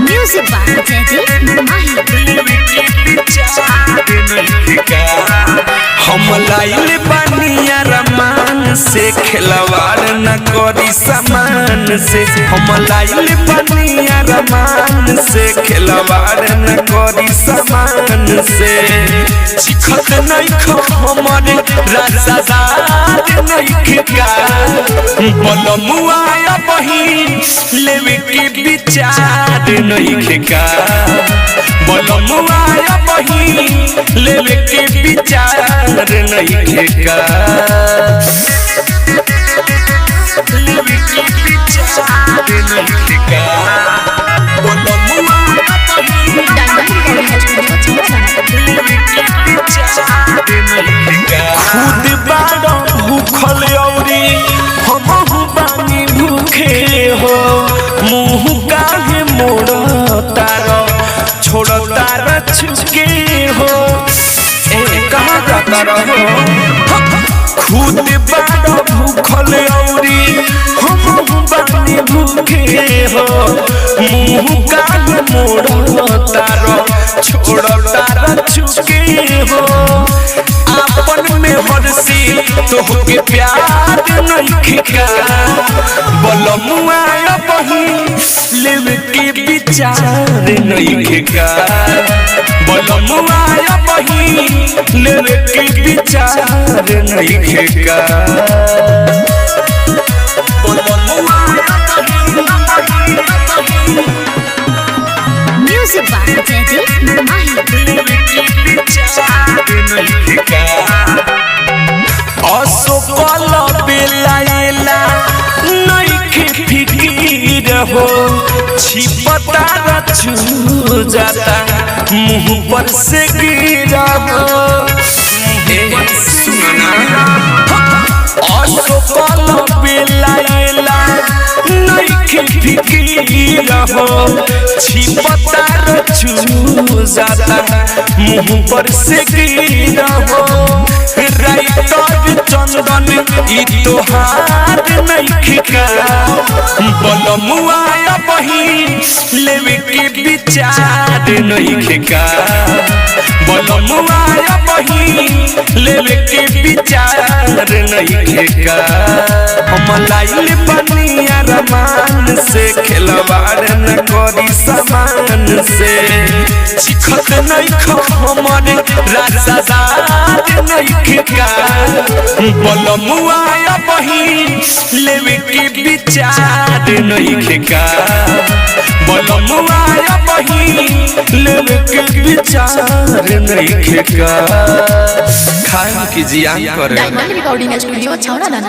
Music by Jaideep Mahi. हम लाइल बानिया रमान से खिलवाड़ न करी सामान से। हम लाइल बानिया रमान से खिलवाड़ न करी सामान से। चिखत नहीं खो हमारे राजादार नहीं का बलमुआ बही लेवे के विचार नहीं का बलमुआ बही लेवे के विचार नहीं का लेवे के विचार नहीं का बलमुआ खुद बाड़ा भूखल औरी हमहु बानी भूखे हो। मुँह काहे मोड़ तारा छोड़ तारा छुके हो। कहाँ जाता रहो खुद बाड़ा भूखल औरी हमहु बानी भूखे हो। मुँह काहे मोड़ तारा छोड़ तारा छुके हो। आपन में हरसी तोहके प्यार नहीं का बलमुआ बही लेवे के विचार नहीं का बलमुआ बही लेवे के विचार नहीं का Music by Jaideep Mahi. असोकल बेलायला नइखे फिकीर हो। छिपता छू जाता मुँह पर से गिरा हो। असोकल बेलायला नइखे फिकीर हो। छिपता छू जाता मुँह पर से गिरा हो। राइटर चंदन ई तोहार नहीं का बलमुआ बही लेवे के विचार नहीं का बलमुआ बही लेवे के विचार नहीं का। हम लाइल बनिया रमान से खिलवाड़ न करी सामान से। चिखत नहीं खो हमारे राजादार नहीं का बलमुआ बही लेवे के विचार नहीं का बलमुआ बही लेवे के विचार नहीं का। खाए की जियान करे Diamond Recording Studio, Chowra Dana.